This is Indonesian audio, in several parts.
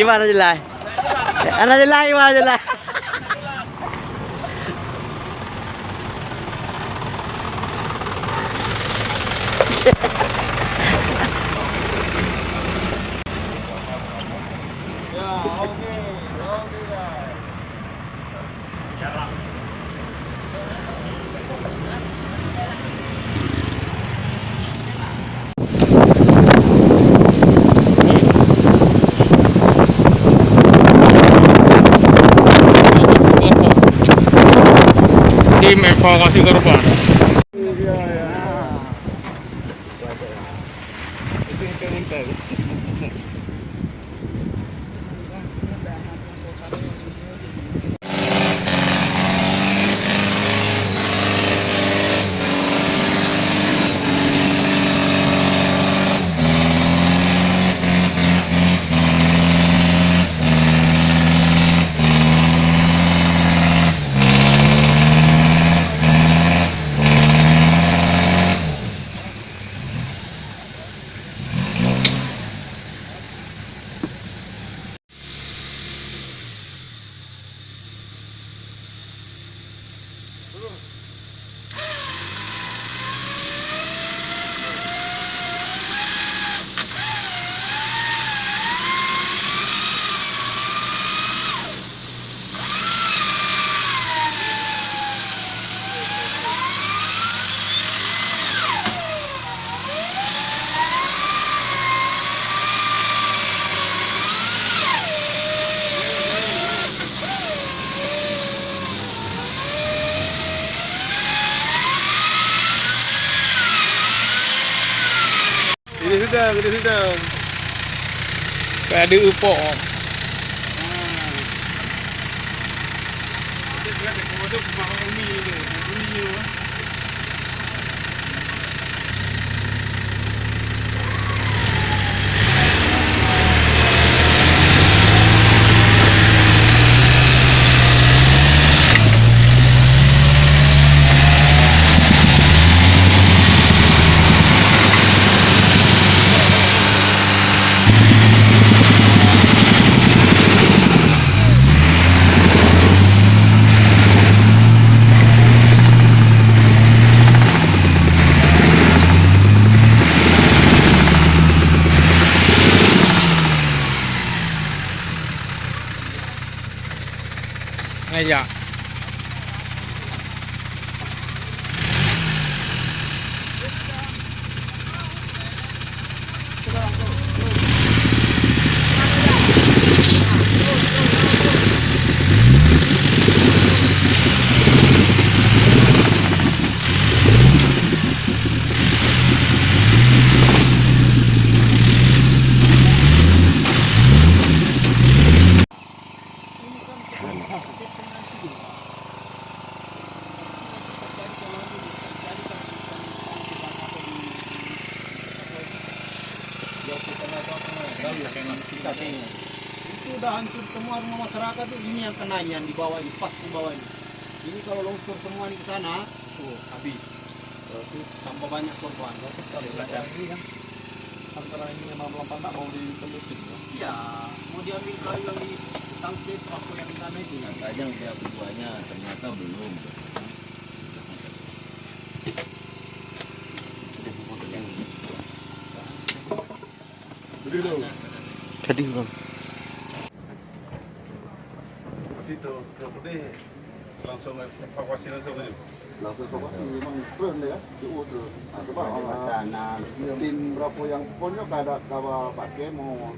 Gimana Jelay? Anak Jelay gimana Jelay? Ya, oke guys. Tim evakuasi korban. Ini sudah. Kayak di UPO. Ngajak. Itu udah hancur semua rumah masyarakat tuh, ini yang kenanya di bawah ini, pas di bawah ini. Ini kalau longsor semua ini ke sana, tuh habis. Berarti tambah banyak korban. Antara ini memang melompat tak mau ditelusin ya? Iya, mau diambil kayu yang di tangsip apa yang di sana itu. Katanya udah keduanya, ternyata belum. Jadi bang. Itu, langsung evakuasi langsung aja. Langsung evakuasi memang keren ya, diudah. Nah, coba tim berapa yang pokoknya kada kawa pakai mau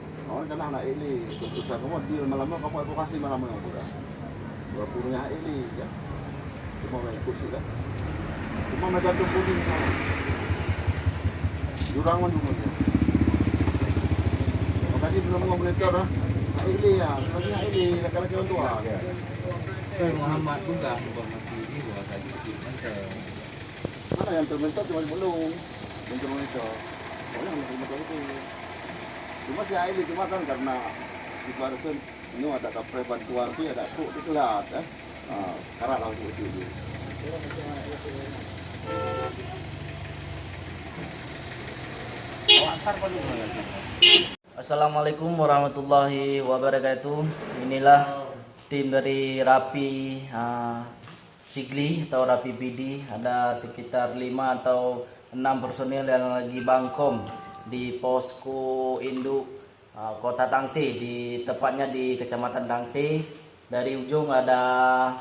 jangan anak ini keputusan kamu di lama-lama kamu evakuasi malam yang udah. Berpunya ini ya. Cuma main kursi kan. Cuma mereka tuh puding sama. Jurang juga. Makanya belum ngomongin lah. Ini ya, sebenarnya ini rekan-rekan tua. Muhammad juga informasi ini bahwa tadi Mana yang terbentuk cuma belum monitor. Oh yang monitor itu. Cuma si ini cuma kan karena ibaratkan ini ada kapal bantuan itu ada kok dikelat ya. Karak langsung itu. Antar paling Assalamualaikum warahmatullahi wabarakatuh. Inilah tim dari Rapi Sigli atau Rapi PD. Ada sekitar 5 atau 6 personil yang lagi bangkom di posko induk Kota Tangsi, tepatnya di Kecamatan Tangsi. Dari ujung ada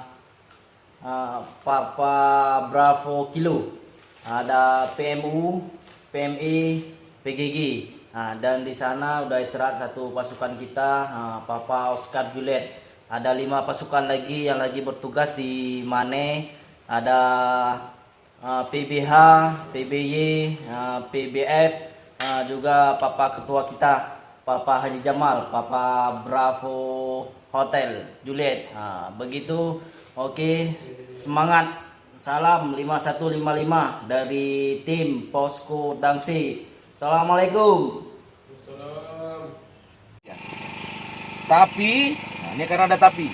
Papa Bravo Kilo, ada PMU, PMI, PGG. Dan di sana udah istirahat satu pasukan kita, Papa Oscar Juliet. Ada 5 pasukan lagi yang lagi bertugas di Mane. Ada PBH, PBY, PBF, juga Papa Ketua kita, Papa Haji Jamal, Papa Bravo Hotel Juliet. Begitu. Oke, semangat. Salam 5155 dari tim Posko Tangsi. Assalamualaikum. Tapi, ini karena ada tapi,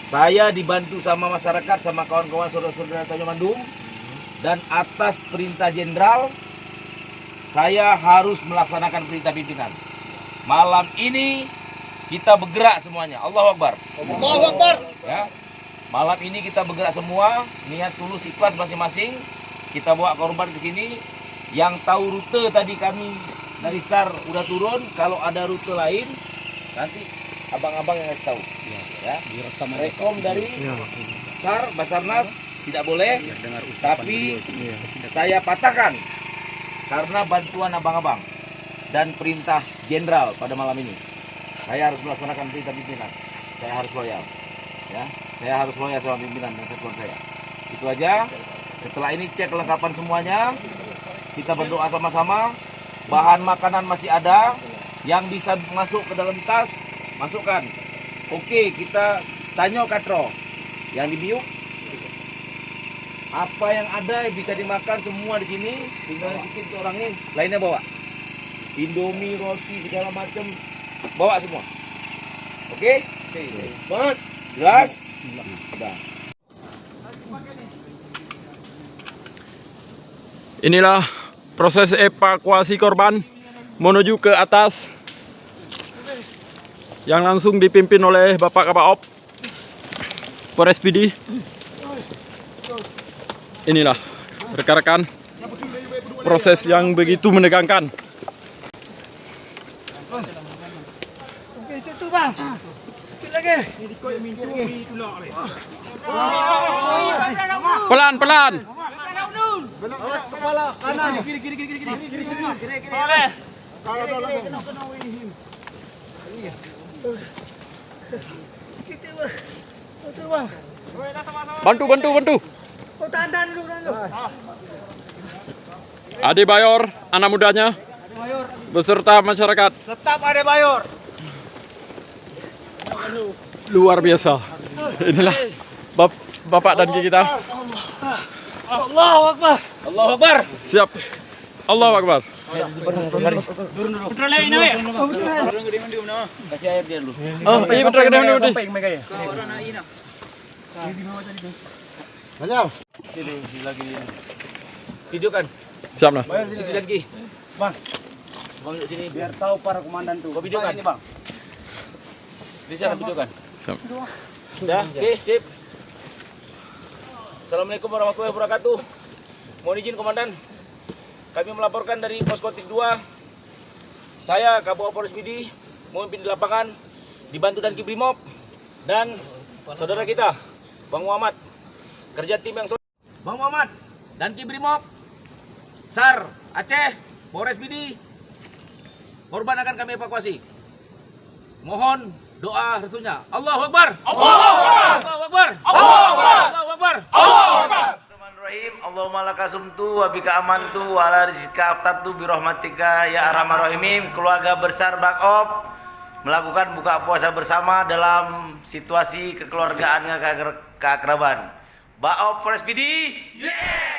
saya dibantu sama masyarakat, sama kawan-kawan saudara-saudara Tanjung Mandum, dan atas perintah jenderal, saya harus melaksanakan perintah pimpinan. Malam ini kita bergerak semuanya. Allahu Akbar. Allahu Akbar. Ya. Malam ini kita bergerak semua, niat tulus ikhlas masing-masing. Kita bawa korban ke sini. Yang tahu rute tadi kami dari SAR udah turun. Kalau ada rute lain, nanti abang-abang yang kasih tahu. Ya. Rekom dari SAR Basarnas tidak boleh, tapi saya patahkan karena bantuan abang-abang dan perintah jenderal pada malam ini. Saya harus melaksanakan perintah pimpinan. Saya harus loyal. Ya, saya harus loyal sama pimpinan dan sekuat saya. Itu aja. Setelah ini cek kelengkapan semuanya. Kita berdoa sama-sama. Bahan makanan masih ada. Yang bisa masuk ke dalam tas, masukkan. Oke, kita tanya katro. Yang dibiuk. Apa yang ada yang bisa dimakan semua di sini. Tinggal sedikit orang ini. Lainnya bawa. Indomie, roti, segala macam. Bawa semua. Oke? Banget. Jelas? Sudah. Inilah proses evakuasi korban menuju ke atas yang langsung dipimpin oleh Bapak Kabaop Polres PD. Inilah rekan-rekan proses yang begitu menegangkan. Pelan-pelan. Kepala kanan. Bantu. Ade Bayor, anak mudanya, beserta masyarakat. Tetap Ade Bayor. Luar biasa. Inilah Bapak dan kita. Allahu Akbar. Allahu Akbar. Siap. Allahu Akbar. Kasih air dia dulu. Oh, iya betul gede. Bajal. Sini lagi. Video kan? Siap nah. Bayar sini lagi. Bang. Bang duduk sini Biar tahu para komandan tuh. Kau video kan? Ini, Bang. Bisa video kan? Siap. Sudah, oke, sip. Assalamualaikum warahmatullahi wabarakatuh. Mohon izin komandan. Kami melaporkan dari Poskotis 2. Saya Kabupatен Polres PD memimpin di lapangan dibantu dan Kibrimob dan saudara kita Bang Muhammad. Kerja tim yang Bang Muhammad dan Kibrimob, SAR Aceh, Polres PD. Korban akan kami evakuasi. Mohon doa restunya. Allahu Akbar. Allahu Akbar. Allahu Akbar. Allahu Akbar. Allahu Akbar. Allahu Akbar. Bismillahirrahmanirrahim. Allahumma lakasumtu wa bika amantu wa ala rizqika aftartu bi rahmatika ya arhamar rahimin. Keluarga besar Bakop melakukan buka puasa bersama dalam situasi kekeluargaan dan keakraban. Bakop Polres PD. Yeah!